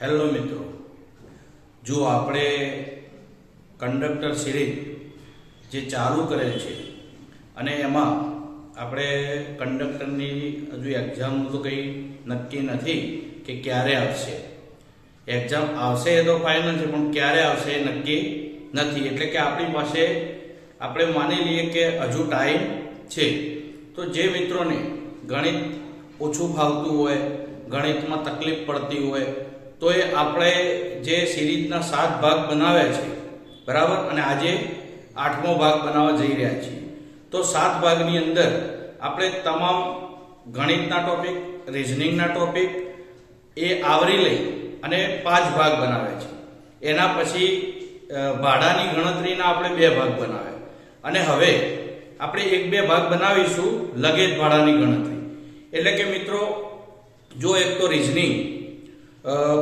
Hello મિત્રો, જો આપણે કંડક્ટર સિરીઝ જે ચાલુ કરેલ છે અને એમાં આપણે કંડક્ટરની હજુ એક્ઝામનું તો કંઈ નક્કી નથી કે ક્યારે આવશે. એક્ઝામ આવશે એ તો ફાઇનલ છે, પણ ક્યારે આવશે એ નક્કી નથી. એટલે કે આપણી પાસે આપણે માની લઈએ કે હજુ ટાઈમ છે. તો જે મિત્રોને ગણિત ઓછું ફાવતું હોય, ગણિતમાં તકલીફ પડતી હોય, તો એ આપણે જે સિરીઝના 7 ભાગ બનાવ્યા છે, બરાબર, અને આજે 8મો ભાગ બનાવવા જઈ રહ્યા છીએ. તો 7 ભાગની અંદર આપણે તમામ ગણિતના ટોપિક, રિઝનિંગના ટોપિક એ આવરી લઈ અને 5 ભાગ બનાવ્યા છે. એના પછી ભાડાની ગણતરીના આપણે 2 ભાગ બનાવ્યા, અને હવે આપણે 1-2 ભાગ બનાવીશું લગેજ ભાડાની ગણતરી. એટલે કે મિત્રો, જો એક તો રિઝનિંગ,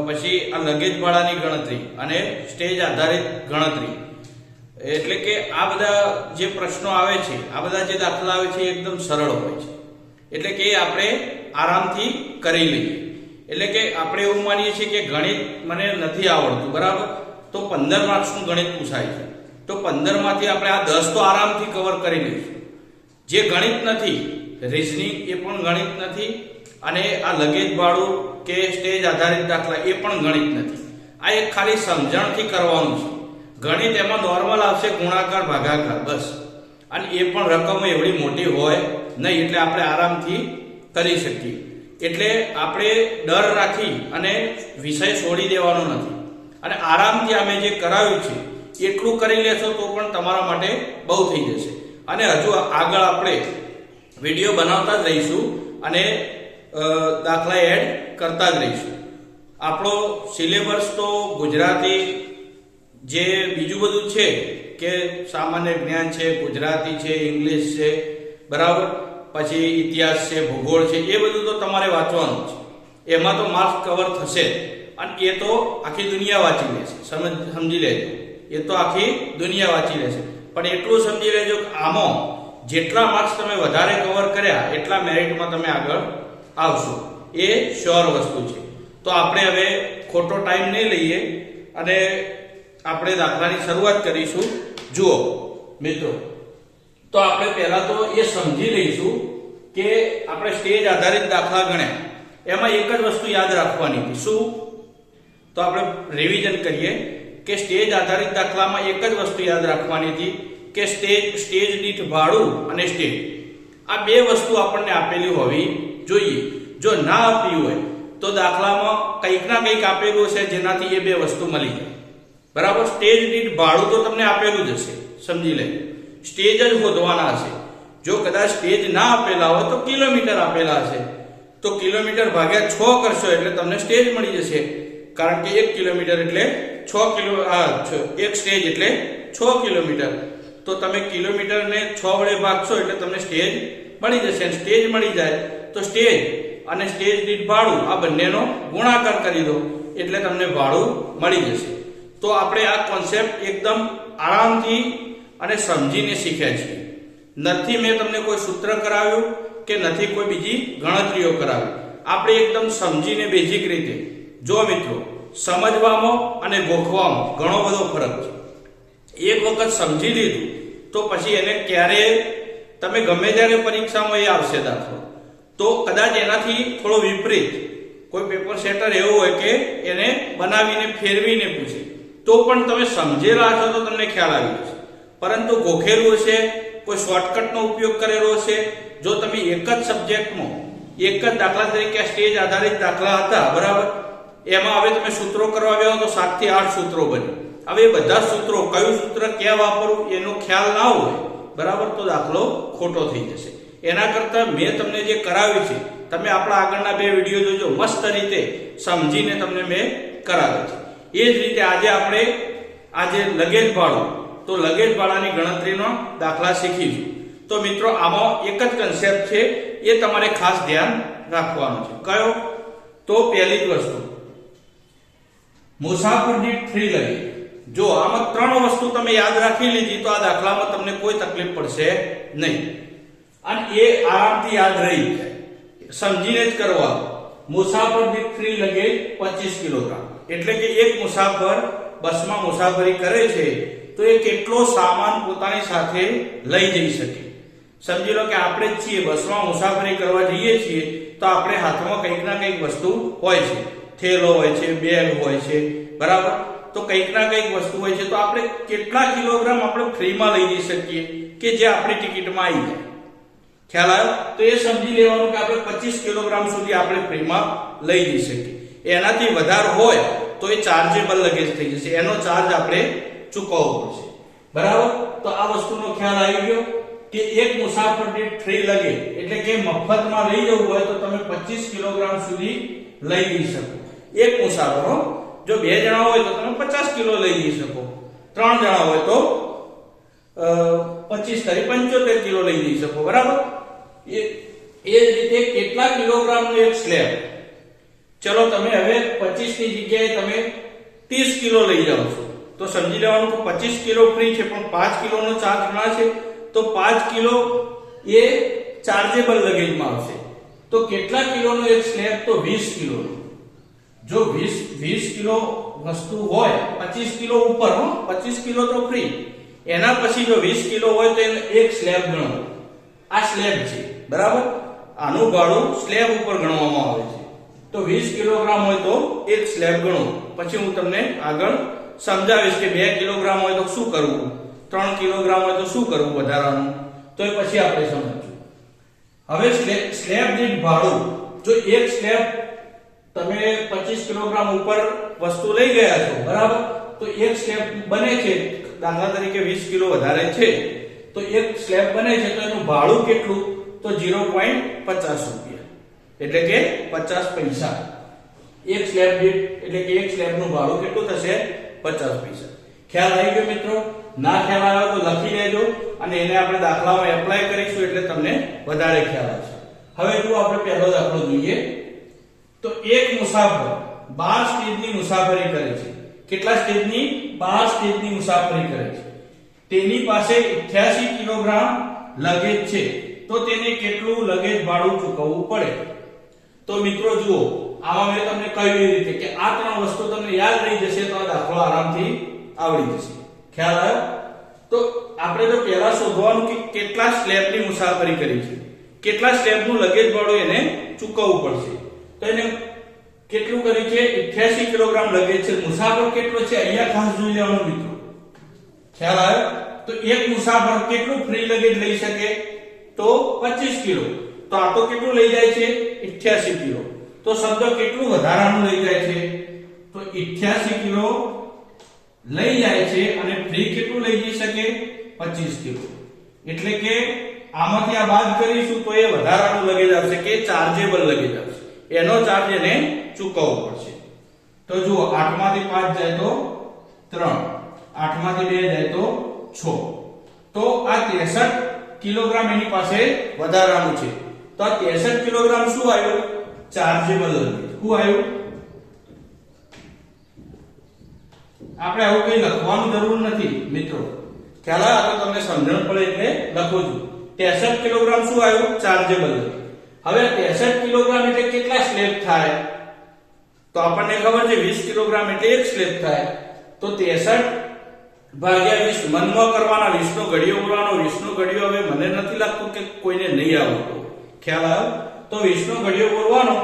પછી આ લગેજ ભાડાની ગણતરી અને સ્ટેજ આધારિત ગણતરી, એટલે કે આ બધા જે પ્રશ્નો આવે છે, આ બધા જે દાખલા આવે છે એકદમ સરળ હોય છે. એટલે કે આપણે આરામથી કરી લઈએ. એટલે કે આપણે એવું માનીએ છીએ કે ગણિત મને નથી આવડતું, બરાબર, તો 15 માર્ક્સનું ગણિત પૂછાય છે, તો 15 માંથી આપણે આ 10 તો આરામથી કવર કરી લઈશું. જે ગણિત નથી, રિઝનિંગ એ પણ ગણિત નથી, અને આ લગેજ ભાડું કે સ્ટેજ આધારિત દાખલા એ પણ ગણિત નથી. આ એક ખાલી સમજણથી કરવાનું છે. ગણિત એમાં નોર્મલ આવશે, ગુણાકાર ભાગાકાર, બસ. અને એ પણ રકમો એવડી મોટી હોય નહીં, એટલે આપણે આરામથી કરી શકીએ. એટલે આપણે ડર રાખી અને વિષય છોડી દેવાનો નથી, અને આરામથી અમે જે કરાવ્યું છે એટલું કરી લેશો તો પણ તમારા માટે બહુ થઈ જશે. અને હજુ આગળ આપણે વિડીયો બનાવતા જ રહીશું અને દાખલા એડ કરતા જ રહીશું. આપણો સિલેબસ તો ગુજરાતી, જે બીજું બધું છે કે સામાન્ય જ્ઞાન છે, ગુજરાતી છે, ઇંગ્લિશ છે, બરાબર, પછી ઇતિહાસ છે, ભૂગોળ છે, એ બધું તો તમારે વાંચવાનું છે. એમાં તો માર્ક્સ કવર થશે, અને એ તો આખી દુનિયા વાંચી લેશે. સમજી લેજો, એ તો આખી દુનિયા વાંચી લેશે. પણ એટલું સમજી લેજો કે આમાં જેટલા માર્ક્સ તમે વધારે કવર કર્યા એટલા મેરિટમાં તમે આગળ આવશો. એ શ્યોર વસ્તુ છે. તો આપણે હવે ખોટો ટાઈમ નહીં લઈએ અને આપણે દાખલાની શરૂઆત કરીશું. જુઓ મિત્રો, તો આપણે પહેલા તો એ સમજી લઈશું કે આપણે સ્ટેજ આધારિત દાખલા ગણ્યા, એમાં એક જ વસ્તુ યાદ રાખવાની હતી. શું? તો આપણે રિવિઝન કરીએ કે સ્ટેજ આધારિત દાખલામાં એક જ વસ્તુ યાદ રાખવાની હતી કે સ્ટેજ દીઠ ભાડું અને સ્ટેજ, આ 2 વસ્તુ આપણને આપેલી હોવી જોઈએ. જો ના આપી હોય તો દાખલામાં કંઈક ના કંઈક આપેલું હશે જેનાથી એ 2 વસ્તુ મળી જાય, બરાબર. સ્ટેજ દીઠ ભાડું તો તમને આપેલું જ હશે, સમજી લે. સ્ટેજ જ શોધવાના હશે. જો કદાચ સ્ટેજ ના આપેલા હોય તો કિલોમીટર આપેલા હશે, તો કિલોમીટર ભાગ્યા 6 કરશો એટલે તમને સ્ટેજ મળી જશે. કારણ કે 1 કિલોમીટર એટલે 1 સ્ટેજ એટલે 6 કિલોમીટર. તો તમે કિલોમીટરને 6 વડે ભાગશો એટલે તમને સ્ટેજ મળી જશે. સ્ટેજ મળી જાય તો સ્ટેજ અને સ્ટેજ દીઠ ભાડું આ બંનેનો ગુણાકાર કરી દો એટલે તમને ભાડું મળી જશે. તો આપણે આ કોન્સેપ્ટ એકદમ આરામથી અને સમજીને શીખ્યા છીએ. નથી મેં તમને કોઈ સૂત્ર કરાવ્યું કે નથી કોઈ બીજી ગણતરીઓ કરાવી. આપણે એકદમ સમજીને બેઝિક રીતે. જો મિત્રો, સમજવામાં અને ગોખવામાં ઘણો બધો ફરક છે. એક વખત સમજી લીધું તો પછી એને ક્યારે તમે ગમે ત્યારે પરીક્ષામાં એ આવશે દાખલો, તો કદાચ એનાથી થોડો વિપરીત કોઈ પેપર સેટર એવું હોય કે એને બનાવીને ફેરવીને પૂછે, તો પણ તમે સમજેલા છો તો તમને ખ્યાલ આવી જશે. પરંતુ ગોખેલું હશે, કોઈ શોર્ટકટનો ઉપયોગ કરેલો હશે. જો તમે એક જ સબ્જેક્ટમાં એક જ દાખલા તરીકે સ્ટેજ આધારિત દાખલા હતા, બરાબર, એમાં હવે તમે સૂત્રો કરવા આવ્યા તો 7 થી 8 સૂત્રો બને. હવે એ બધા સૂત્રો કયું સૂત્ર ક્યાં વાપરવું એનો ખ્યાલ ના હોય, બરાબર, તો દાખલો ખોટો થઈ જશે. એના કરતાં મેં તમને જે કરાવ્યું છે, તમે આપણા આગળના 2 વિડીયો જોજો, મસ્ત રીતે સમજીને તમને મેં કરાવ્યું છે. એ જ રીતે આજે આપણે લગેજ ભાડું, તો લગેજ ભાડાની ગણતરીનો દાખલા શીખીશું. તો મિત્રો, આમાં એક જ કન્સેપ્ટ છે, એ તમારે ખાસ ધ્યાન રાખવાનું છે. કયો? તો પહેલી જ વસ્તુ, મુસાફર દીઠ ફ્રી લગેજ. જો આમાં 3 વસ્તુ તમે યાદ રાખી લીધી તો આ દાખલામાં તમને કોઈ તકલીફ પડશે નહીં, અને એ આરામથી યાદ રહી જાય. સમજીને જ કરવા. મુસાફર દીઠ ફ્રી લગેજ 25 કિલોગ્રામ, એટલે કે એક મુસાફર બસમાં મુસાફરી કરે છે તો એ કેટલો સામાન પોતાની સાથે લઈ જઈ શકે. સમજી લો કે આપણે જ છીએ, બસમાં મુસાફરી કરવા જઈએ છીએ તો આપણે હાથમાં કંઈક ના કંઈક વસ્તુ હોય છે, થેલો હોય છે, બેગ હોય છે, બરાબર. તો કંઈક ના કંઈક વસ્તુ હોય છે તો આપણે કેટલા કિલોગ્રામ આપણે ફ્રીમાં લઈ જઈ શકીએ કે જે આપણી ટિકિટમાં આવી જાય. ખ્યાલ આવ્યો? તો એ સમજી લેવાનું કે આપણે 25 કિલોગ્રામ સુધી આપણે ફ્રીમાં લઈ જઈ શકીએ. એનાથી વધારે હોય તો એ ચાર્જેબલ લગેજ થઈ જશે, એનો ચાર્જ આપણે ચૂકવવો પડશે, બરાબર. તો આ વસ્તુનો ખ્યાલ આવી ગયો કે એક મુસાફર દીઠ ફ્રી લગેજ એટલે કે મફતમાં લઈ જવું હોય તો તમે 25 કિલોગ્રામ સુધી લઈ જઈ શકો. એક મુસાફર હો, જો 2 જણા હોય તો તમે 50 કિલો લઈ જઈ શકો, 3 જણા હોય તો 25 તારી 75 કિલો લઈ જઈ શકો, બરાબર. એ જ રીતે કેટલા કિલોગ્રામનો એક સ્લેબ, ચલો તમે હવે 25 ની જગ્યાએ તમે 30 કિલો લઈ જાઓ છો તો સમજી લેવાનું કે 25 કિલો ફ્રી છે પણ 5 કિલોનો ચાર્જ ગણા છે તો 5 કિલો એ ચાર્જેબલ લગેજમાં આવશે. તો કેટલા કિલોનો એક સ્લેબ? તો 20 કિલોનો. જો 20 કિલો વસ્તુ હોય, 25 કિલો ઉપર હો, 25 કિલો તો ફ્રી, એના પછી જો 20 કિલો હોય તો એને એક સ્લેબ ગણો. આ સ્લેબ છે, બરાબર. આનું ભાડું સ્લેબ ઉપર ગણવામાં આવે છે. તો 20 કિલોગ્રામ હોય તો એક સ્લેબ ગણો. પછી હું તમને આગળ સમજાવીશ કે 2 કિલોગ્રામ હોય તો શું કરવું, 3 કિલોગ્રામ હોય તો શું કરવું વધારાનું, તો એ પછી આપણે સમજીશું. હવે સ્લેબ દીઠ ભાડું, જો એક સ્લેબ તમે 25 કિલોગ્રામ ઉપર વસ્તુ લઈ ગયા છો, બરાબર, તો એક સ્લેબ બને છે, દાખલા તરીકે 20 કિલો વધારે છે તો એક સ્લેબ બને છે તો એનું ભાડું કેટલું? તો 0.50 રૂપિયા, એટલે કે 50 પૈસા. એક સ્લેબ દીઠ એટલે કે એક સ્લેબનું ભાડું કેટલું થશે? 50 પૈસા. ખ્યાલ આવી ગયો મિત્રો? ના ખ્યાલ આવ્યો તો લખી લેજો અને એને આપણે દાખલામાં એપ્લાય કરીશું એટલે તમને વધારે ખ્યાલ આવશે. હવે જો આપણે પહેલો દાખલો જોઈએ તો એક મુસાફર 12 સ્ટેજની મુસાફરી કરે છે. કેટલા સ્ટેજની? 12 સ્ટેજની મુસાફરી કરે છે. તેની પાસે 88 કિલોગ્રામ લગેજ છે તો તેને કેટલું લગેજ ભાડું ચૂકવવું પડે? તો મિત્રો જુઓ, આમાં મેં તમને કહ્યું એ રીતે કે આ 3 વસ્તુ તમને યાદ રહી જશે તો આ દાખલો આરામથી આવડી જશે. ખ્યાલ આવ્યો? તો આપણે તો પહેલા શોધવાનું કે કેટલા સ્લેબની મુસાફરી કરી છે, કેટલા સ્લેબનું લગેજ ભાડું એને ચૂકવવું પડશે. તો એને કેટલું કરી છે? 88 કિલોગ્રામ લગેજ છે. મુસાફર કેટલો છે અહીંયા ખાસ જોઈ લેવાનું મિત્રો. ખ્યાલ આવ્યો? તો એક મુસાફર કેટલું ફ્રી લગેજ લઈ શકે? તો 25 કિલો. તો આ તો કેટલું લઈ જાય છે? 88 કિલો. તો શબ્દ કેટલું વધારાનું લઈ જાય છે? તો 88 કિલો લઈ જાય છે અને ફ્રી કેટલું લઈ જઈ શકે? 25 કિલો. એટલે કે આમાંથી આ બાદ કરીશું તો એ વધારાનું લગેજ આવશે કે ચાર્જેબલ લગેજ આવશે. એનો ચાર્જ એને ચૂકવવો પડશે. તો જુઓ, 8 માંથી 5 જાય તો 3, 8 માંથી 2 જાય તો 6. તો આ 63 કિલોગ્રામ એની પાસે વધારાનું છે. તો આ 63 કિલોગ્રામ શું આવ્યું? Chargeable luggage. શું આવ્યું? આપણે આવું કઈ લખવાનું જરૂર નથી મિત્રો. ખ્યાલ આવે? તો તમને સમજણ પડે એટલે લખું છું. 63 કિલોગ્રામ શું આવ્યું? Chargeable luggage. હવે 63 કિલોગ્રામ એટલે કેટલા સ્લેબ થાય? તો આપણને ખબર છે 20 કિલોગ્રામ એટલે એક સ્લેબ થાય. તો 63 ભાગ્યા 20 મનમાં કરવાના, 20 નો ઘડિયો બોલવાનો. 20 નો ઘડિયો હવે મને નથી લાગતું કે કોઈને નહીં આવડતો. ખ્યાલ આવ્યો? તો 20 નો ઘડિયો બોલવાનો,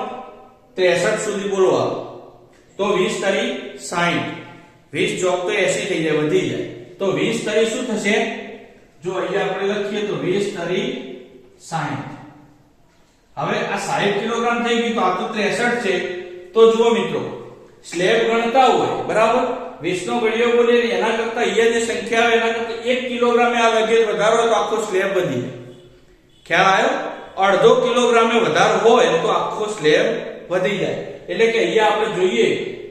63 સુધી બોલવાનો. તો 20 તારી 60, 20 ચોક તો 80 થઈ જાય, વધી જાય. તો 20 તારી શું થશે? જો અહીંયા આપણે લખીએ તો 20 તારી 60. હવે આ 60 કિલોગ્રામ થઈ ગયું તો આ તો 63 છે. તો જુઓ મિત્રો, સ્લેબ ગણતા હોય, બરાબર, 20 નો ઘડિયો બોલીએ એના કરતા અહીંયા જે સંખ્યા આવે એના કરતા 1 કિલોગ્રામે આ લગેજ વધારો હોય તો આખો સ્લેબ વધી જાય. ખ્યાલ આવ્યો? અડધો કિલોગ્રામે વધારો હોય તો આખો સ્લેબ વધી જાય. એટલે કે અહીંયા આપણે જોઈએ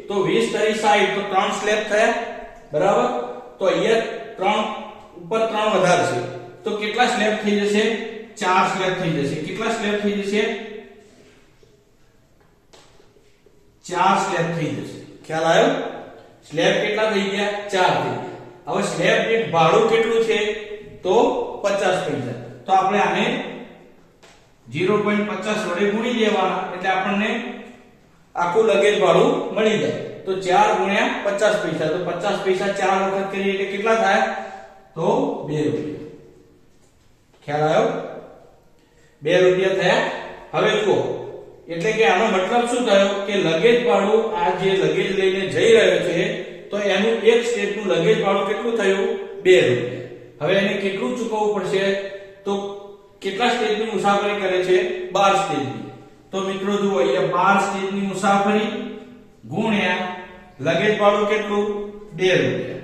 તો 20 તારી 60 તો 3 સ્લેબ થયા, બરાબર. તો અહીંયા 3 ઉપર 3 વધારશે તો કેટલા સ્લેબ થઈ જશે? 4 સ્લેબ થઈ જશે. કેટલા સ્લેબ થઈ જશે? 4 સ્લેબ થઈ જશે. ખ્યાલ આવ્યો? સ્લેબ કેટલા થઈ ગયા? 4 થઈ ગયા. હવે સ્લેબ દીઠ ભાડું કેટલું છે? તો 50 પૈસા. તો આપણે આને 0.50 વડે ગુણી દેવાના એટલે આપણને આખું લગેજ ભાડું મળી જાય. તો 4 ગુણ્યા 50 પૈસા, તો 50 પૈસા 4 વખત કરીએ એટલે કેટલા થાય? તો 2 રૂપિયા. ખ્યાલ આવ્યો? 2 રૂપિયા થયા. હવે જુઓ, એટલે કે આનો મતલબ શું થયો કે લગેજ ભાડું, આ જે લગેજ લઈને જઈ રહ્યો છે તો એનું એક સ્ટેજનું લગેજ ભાડું કેટલું થયું? 2 રૂપિયા. હવે એને કેટલું ચૂકવવું પડશે? તો કેટલા સ્ટેજની મુસાફરી કરે છે? 12 સ્ટેજની. તો મિત્રો જુઓ, અહીંયા 12 સ્ટેજની મુસાફરી ગુણ્યા લગેજ ભાડું કેટલું? 2 રૂપિયા.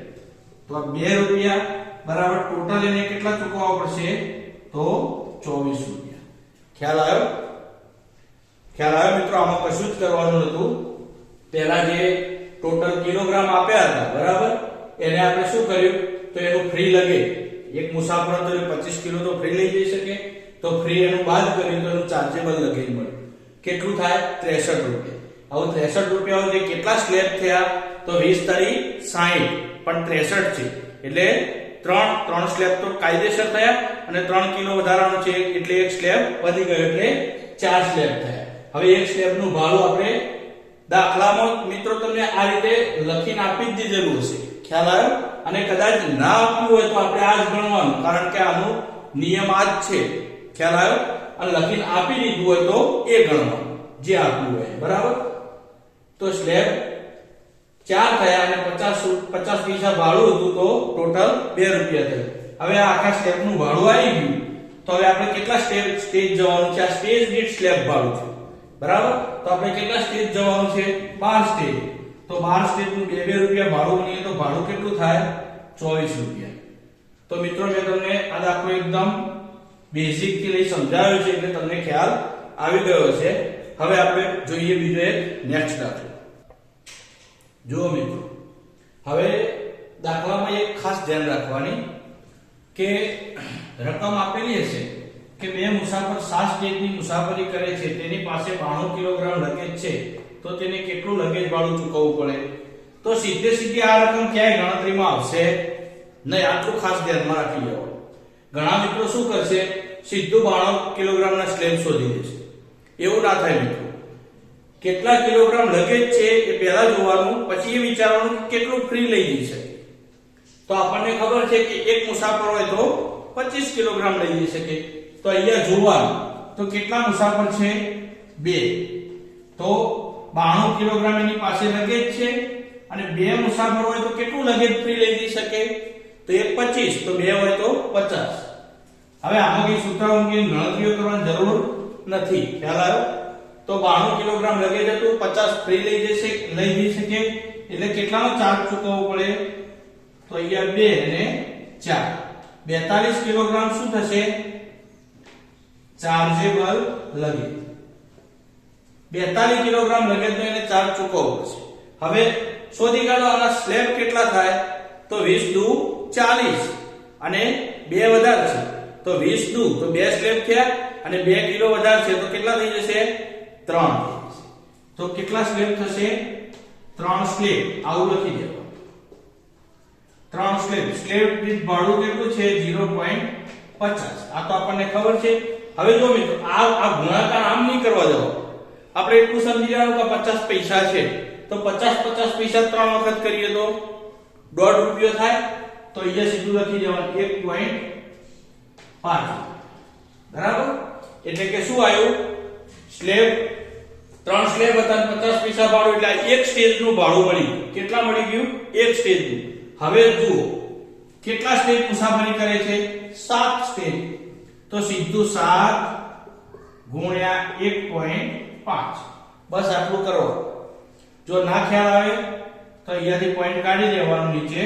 તો આ 2 રૂપિયા બરાબર ટોટલ એને કેટલા ચૂકવવા પડશે? તો 24 રૂપિયા. ખ્યાલ આવ્યો? ખ્યાલ આવ્યો મિત્રો? આમાં કશું જ કરવાનું નતું. પહેલા જે ટોટલ કિલોગ્રામ આપ્યા હતા બરાબર, એને આપણે શું કર્યું? તો એનું ફ્રી લગેજ, એક મુસાફર તો 25 કિલો તો ફ્રી લઈ જઈ શકે, તો ફ્રી એનું બાદ કર્યું તો એનું ચાર્જેબલ લગેજ મળ્યું. કેટલું થાય? 63 રૂપિયા. હવે 63 રૂપિયા હોય કેટલા સ્લેબ થયા? તો 20 તારી 60, પણ 63 છે એટલે ત્રણ સ્લેબ તો કાયદેસર થયા, અને 3 કિલો વધારાનું છે એટલે એક સ્લેબ વધી ગયો એટલે 4 સ્લેબ થયા. હવે એક સ્લેબનું ભાડું આપણે દાખલામાં મિત્રો તમને આ રીતે લખીને આપી જ દીધેલું હશે. ખ્યાલ આવ્યો? અને કદાચ ના આપ્યું હોય તો આપણે આ જ ગણવાનું, કારણ કે આનો નિયમ આ જ છે. ખ્યાલ આવ્યો? અને લખીને આપી દીધું હોય તો એ ગણવાનું જે આપ્યું હોય. બરાબર? તો સ્લેબ 4 થયા અને 50 પૈસા ભાડું હતું, તો ટોટલ 2 રૂપિયા થયું. હવે આ આખા સ્લેબનું ભાડું આવી ગયું, તો હવે આપણે કેટલા સ્ટેજ જવાનું છે? આ સ્ટેજ દીઠ સ્લેબ ભાડું છે. બરાબર? તો આપણે કેટલા સ્ટેજ જવાનું છે? 12 સ્ટેજ. તો 12 સ્ટેજનું 2 રૂપિયા ભાડું ગણીએ તો ભાડું કેટલું થાય? 24 રૂપિયા. તો મિત્રો મેં તમને આ દાખલો એકદમ બેઝિક થી લઈ સમજાવ્યો છે એટલે તમને ખ્યાલ આવી ગયો છે. હવે આપણે જોઈએ બીજો એક નેક્સ્ટ દાખલો. જુઓ મિત્રો, હવે દાખલામાં એક ખાસ ધ્યાન રાખવાની કે રકમ આપેલી હશે કે 2 મુસાફર 7 સ્ટેજની મુસાફરી કરે છે, તેની પાસે 92 કિલોગ્રામ લગેજ છે, તો તેને કેટલું લગેજ ભાડું ચૂકવવું પડે? તો સીધી આ રકમ ક્યાંય ગણતરીમાં આવશે નહીં. આટલું ખાસ ધ્યાનમાં રાખી લેવાનું. ઘણા મિત્રો શું કરશે? સીધું 92 કિલોગ્રામના સ્લેબ શોધી દેશે. એવું ના થાય મિત્રો. કેટલા કિલોગ્રામ લગેજ છે એ પહેલા જોવાનું, પછી એ વિચારવાનું કે કેટલું ફ્રી લઈ જઈ શકે. તો આપણને ખબર છે કે એક મુસાફર હોય તો 25 કિલોગ્રામ લઈ જઈ શકે. તો અહીંયા જોવાનું તો કેટલા મુસાફર છે? 2. તો 92 કિલોગ્રામ એની પાસે લગેજ છે, અને 2 મુસાફર હોય તો કેટલું લગેજ ફ્રી લઈ જઈ શકે? તો એક 25, તો 2 હોય તો 50. હવે આમાં કઈ સૂત્રાંકની ગણતરીઓ કરવાની જરૂર નથી. ખ્યાલ આવ્યો? તો 92 કિલોગ્રામ લગેજ હતું, 50 ફ્રી લઈ જઈ શકે એટલે કેટલાનો ચાર્જ ચૂકવવો પડે? તો અહીંયા 2 અને 4, 42 કિલોગ્રામ શું થશે? Chargeable luggage. 42 કિલોગ્રામ લગેજનો એને ચાર્જ ચૂકવવો પડશે. હવે શોધી કાઢો આના સ્લેબ કેટલા થાય? તો 20 દુ 40 અને 2 વધારે છે તો 20 દુ તો 2 સ્લેબ થયા, અને 2 કિલો વધારે છે તો કેટલા થઈ જશે? 3. તો કેટલા સ્લેબ થશે? 3 સ્લેબ. આવું લખી દેવાનું. 3 સ્લેબ. સ્લેબ દીઠ ભાડું કેટલું છે? 0.50. આ તો આપણને ખબર છે. હવે જો મિત્રો આ ગુણાકાર આમ નહીં કરવા જવો. આપણે એટલું સમજી લેવાનું કે 50 પૈસા છે તો 50 પૈસા 3 વખત કરીએ તો 1.5 રૂપિયો થાય. તો અહીંયા સીધું લખી દેવાનું 1.5. બરાબર? એટલે કે શું આવ્યું? સ્લેબ 3 સ્લેબ હતા, 50 પૈસા ભાડું, એટલે એક સ્ટેજનું ભાડું મળી ગયું. કેટલા મળી ગયું? એક સ્ટેજનું. હવે જુઓ કેટલા સ્ટેજ મુસાફરી કરે છે? 7 સ્ટેજ. તો સીધું 7 ગુણ્યા 1.5. બસ આટલું કરો. જો ના ખ્યાલ આવે તો અહીંયાથી પોઈન્ટ કાઢી દેવાનું, નીચે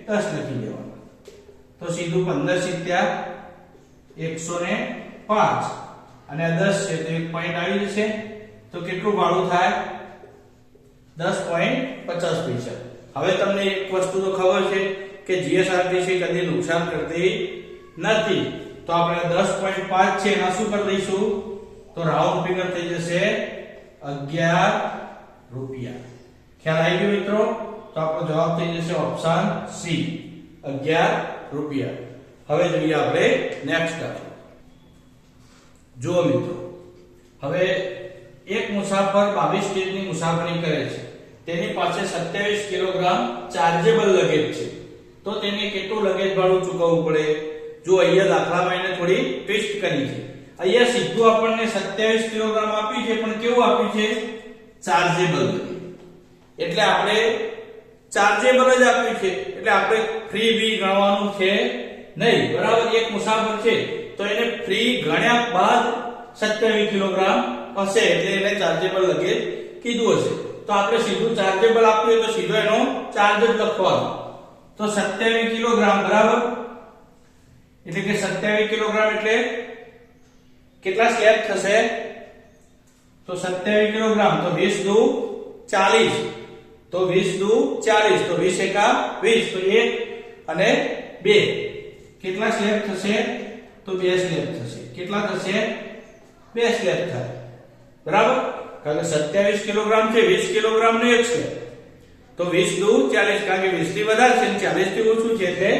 10 લખી દેવાનું. તો સીધું 15 × 105 અને 10 છે તો એક પોઈન્ટ આવી જશે. તો કેટલું ભાડું થાય? 10.50 પૈસા. હવે તમને એક વસ્તુ તો ખબર છે કે જીએસઆરટીસી કદી નુકસાન કરતી નથી. તો આપણે 10.5 છે એના શું કરી દઈશું? તો રાઉન્ડ ફિગર થઈ જશે 11 રૂપિયા. ખ્યાલ આવી ગયો મિત્રો? તો આપણો જવાબ થઈ જશે ઓપ્શન સી, 11 રૂપિયા. હવે જોઈએ આપણે નેક્સ્ટ દાખલો. જુઓ મિત્રો, હવે એક મુસાફર 22 સ્ટેજની મુસાફરી કરે છે, તેની પાસે 27 કિલોગ્રામ ચાર્જેબલ લગેજ છે, તો તેને કેટલું લગેજ ભાડું ચૂકવવું પડે? જો અહીંયા દાખલામાં એને થોડી ટ્વિસ્ટ કરી છે. અહીંયા સીધું આપણને 27 કિલોગ્રામ આપ્યું છે, પણ કેવું આપ્યું છે? ચાર્જેબલ. એટલે આપણે ચાર્જેબલ જ આપ્યું છે, એટલે આપણે ફ્રી બી ગણવાનું છે નહીં. બરાબર, એક મુસાફર છે તો એને ફ્રી ગણ્યા બાદ 27 કિલોગ્રામ હશે, એટલે એને ચાર્જેબલ લગેજ કીધું હશે. તો આપણે સીધું ચાર્જેબલ આપ્યું તો સીધો એનો ચાર્જ જ લખવાનો. તો 27 કિલોગ્રામ બરાબર, એટલે કે 27 કિલોગ્રામ એટલે કેટલા સ્લેબ થશે? તો 27 કિલોગ્રામ, તો 20 દુ 40, તો 20 દુ 40, તો 20 એકા 20, તો 1 અને 2 કેટલા સ્લેબ થશે? તો 2 સ્લેબ થશે. કેટલા થશે? 2 સ્લેબ થાય. બરાબર, કારણ કે 27 કિલોગ્રામ છે, 20 કિલોગ્રામ નો એક સ્લેબ, તો 20 દુ 40, કારણ કે 20 થી વધારે છે અને 40 થી ઓછું છે એટલે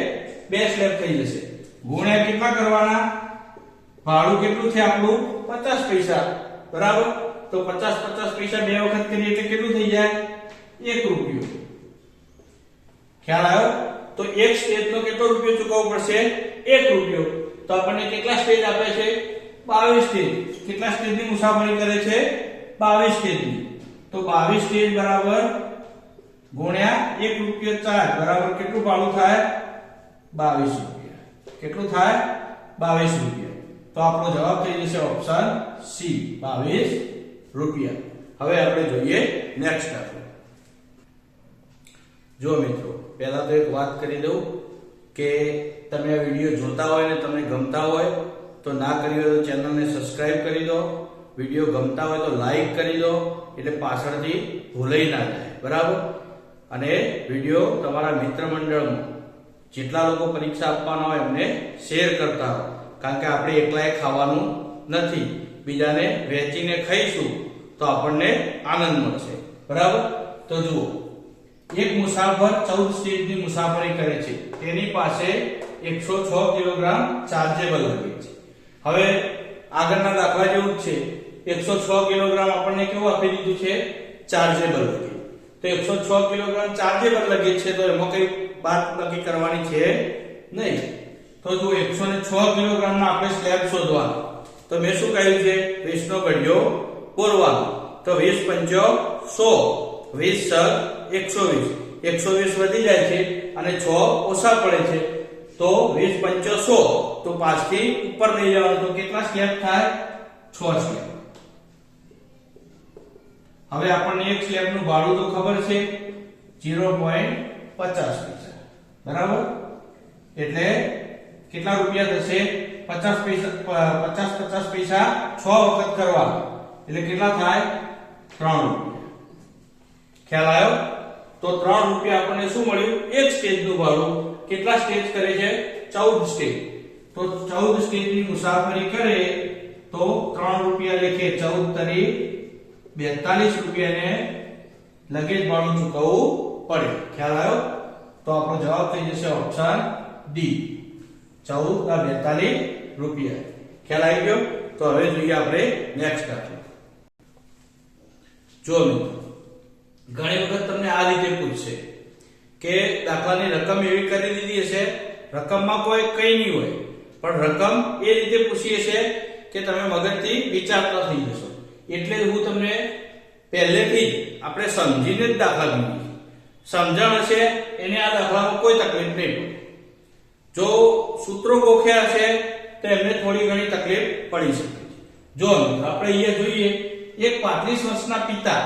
2 સ્લેબ થઈ જશે. ગુણ્યા કેટલા કરવાના? ભાડું કેટલું છે આપણું? 50 પૈસા. બરાબર, તો 50 પૈસા બે વખત કરીએ એટલે કેટલું થઈ જાય? 1 રૂપિયો. ખ્યાલ આવ્યો? તો એક સ્ટેજ નો કેટલો રૂપિયો ચૂકવવો પડશે? 1 રૂપિયો. તો આપણને કેટલા સ્ટેજ આપે છે? 22 સ્ટેજ. કેટલા સ્ટેજની મુસાફરી કરે છે? 22 સ્ટેજની. તો 22 સ્ટેજ બરાબર ગુણ્યા 1 રૂપિયો 4 બરાબર કેટલું ભાડું થાય? 22 રૂપિયા. કેટલું થાય? 22 રૂપિયા. તો આપણો જવાબ થઈ જશે ઓપ્શન સી, 22 રૂપિયા. હવે આપણે જોઈએ નેક્સ્ટ દાખલો. જો મિત્રો, પહેલા તો એક વાત કરી દઉં કે તમે આ વિડીયો જોતા હોય ને તમને ગમતા હોય તો ના કરી હોય તો ચેનલને સબસ્ક્રાઇબ કરી દો. વિડીયો ગમતા હોય તો લાઈક કરી દો, એટલે પાછળથી ભૂલાઈ ના જાય. બરાબર, અને વિડીયો તમારા મિત્ર મંડળમાં જેટલા લોકો પરીક્ષા આપવાના હોય એમને શેર કરતા રહો, કારણ કે આપણે એકલાએ ખાવાનું નથી, બીજાને વહેંચીને ખાઈશું તો આપણને આનંદ મળશે. બરાબર, તો જુઓ, એક મુસાફર 14 સ્ટેજની મુસાફરી કરે છે, તેની પાસે 106 કિલોગ્રામ ચાર્જેબલ લગેજ છે. હવે આગળના દાખલા જેવું જ છે. 106 કિલોગ્રામ આપણને કેવું આપી દીધું છે? Chargeable luggage. તો 106 કિલોગ્રામ ચાર્જેબલ લગેજ છે, તો એમાં કઈ વાત નક્કી કરવાની છે નહીં. તો જો 106 કિલોગ્રામ ના આપણે સ્લેબ શોધવાનો, તો મેં શું કહ્યું છે? 20 નો ગળિયો બોરવાનો. તો 20 પંચો 100, 20 120, 120 વધી જાય છે અને 6 ઓછા પડે છે, તો 20 પંચો 100, તો 5 થી ઉપર લઈ જવાનું, તો કેટલા સ્લેબ થાય? 6 સ્લેબ. હવે આપણને એક સ્લેબ નું ભાડું તો ખબર છે 0.50 પૈસા. બરાબર, એટલે કેટલા રૂપિયા થશે? 50 પૈસા 6 વખત કરવા એટલે કેટલા થાય? 3 રૂપિયા. ખ્યાલ આવ્યો? તો 3 રૂપિયા આપણને શું મળ્યું? એક સ્ટેજ નું ભાડું. કેટલા સ્ટેજ કરે છે? 14 સ્ટેજ. તો 14 સ્ટેજની મુસાફરી કરે તો 3 રૂપિયા લેખે 14 તરી 42 રૂપિયાને લગેજ ભાડું ચૂકવવું પડે. ખ્યાલ આવ્યો? તો આપણો જવાબ થઈ જશે ઓપ્શન ડી, 14 રૂપિયા. ખ્યાલ આવી ગયો? તો હવે જોઈએ આપણે નેક્સ્ટ દાખલો. જો મિત્રો, ઘણી વખત તમને આ રીતે પૂછશે કે દાખલાની રકમ એવી કરી દીધી હશે, રકમમાં કોઈ કઈ નહીં હોય, પણ રકમ એ રીતે પૂછી હશે કે તમે મગજથી વિચારતા થઈ જશો. એટલે હું તમને પહેલેથી જ આપણે સમજીને જ દાખલા ગણીએ. સમજણ હશે એને આ દાખલામાં કોઈ તકલીફ નહીં પડે. જો સૂત્રો ગોખ્યા હશે તો એમને થોડી ઘણી તકલીફ પડી શકે છે. જો આપણે અહીંયા જોઈએ, એક 35 વર્ષના પિતા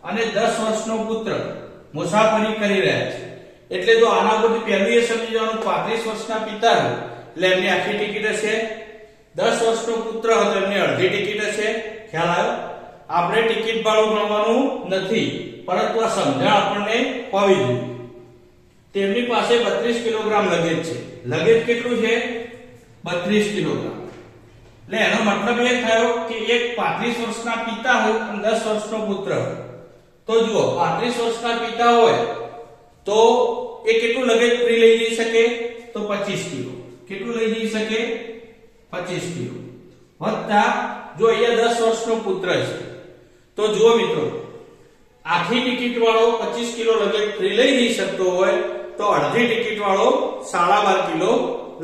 અને 10 વર્ષનો પુત્ર મુસાફરી કરી રહ્યા છે. એટલે જો આના પરથી પહેલું એ સમજી જવાનું, 35 વર્ષના પિતા એટલે એમની આખી ટિકિટ હશે, 10 વર્ષનો પુત્ર હતો એમની અડધી ટિકિટ હશે. ખ્યાલ આવ્યો? આપણે ટિકિટ ભાડું ગણવાનું નથી, પરંતુ આ સમજણ આપણને હોવી જોઈએ. તેમની પાસે 32 કિલોગ્રામ લગેજ છે. લગેજ કેટલું છે? 32 કિલોગ્રામ. એટલે એનો મતલબ એ થયો કે એક 35 વર્ષના પિતા હોય અને 10 વર્ષનો પુત્ર હોય. તો જુઓ, 35 વર્ષના પિતા હોય તો એ કેટલું લગેજ ફ્રી લઈ જઈ શકે? તો 25 કિલો. કેટલું લઈ જઈ શકે? 25 કિલો. વત્તા જો અહીંયા 10 વર્ષનો પુત્ર છે, તો જુઓ મિત્રો, આખી ટિકિટ વાળો 25 કિલો લગેજ ફ્રી લઈ જઈ શકતો હોય તો અડધી ટિકિટ વાળો 12.5 કિલો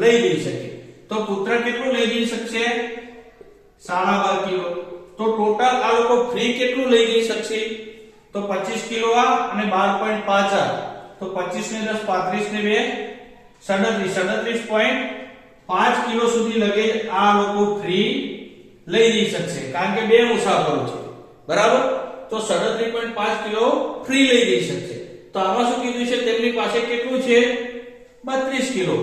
લઈ જઈ શકે. તો પુત્ર કેટલું લઈ જઈ શકશે? 12.5 કિલો. તો ટોટલ આ લોકો ફ્રી કેટલું લઈ જઈ શકશે? તો 25 કિલો આ અને 12.5 આ. તો 25 ને 10 35 ને 2 37.5 કિલો સુધી લગેજ આ લોકો ફ્રી લઈ જઈ શકશે, કારણ કે બે મુસાફરો છે, બરાબર. તો 37.5 કિલો ફ્રી લઈ જઈ શકશે. તો આમાં શું કીધું છે? તેમની પાસે કેટલું છે? 32 કિલો.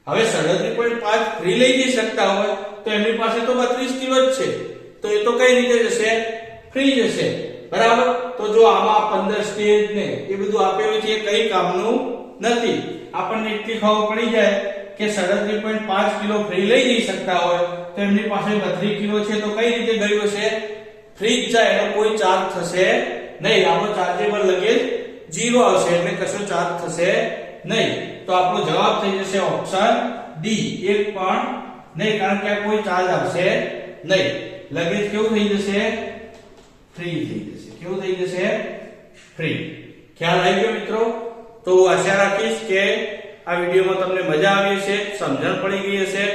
હવે 37.5 ફ્રી લઈ જઈ શકતા હોય તો એમની પાસે તો 32 કિલો જ છે, તો એ તો કઈ રીતે જશે? ફ્રી જશે, બરાબર. તો જો આમાં 15 સ્ટેજ ને એ બધું આપેલું છે, એ કઈ કામનું નથી. આપણને એટલી ખબર પડી જાય કે 37.5 કિલો ફ્રી લઈ જઈ શકતા હોય તો એમની પાસે 32 કિલો છે, તો કઈ રીતે ગયું હશે? ફ્રી જ જાય, એનો કોઈ ચાર્જ થશે નહીં. આપણો ચાર્જેબલ લગેજ 0 આવશે, એટલે કશો ચાર્જ થશે નહીં. તો આપણો જવાબ થઈ જશે ઓપ્શન ડી, એક પણ નહીં, કારણ કે આ કોઈ ચાર્જ આવશે નહીં. લગેજ કેવું થઈ જશે? ફ્રી થઈ જશે. કેવું થઈ જશે? ફ્રી. ખ્યાલ આવી ગયો મિત્રો? તો આશા રાખીશ કે આ વિડીયોમાં તમને મજા આવી હશે, સમજણ પડી ગઈ હશે.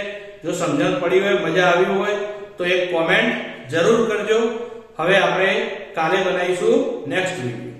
જો સમજણ પડી હોય, મજા આવી હોય તો એક કોમેન્ટ જરૂર કરજો. હવે આપણે કાલે બનાવીશું નેક્સ્ટ વિડીયો.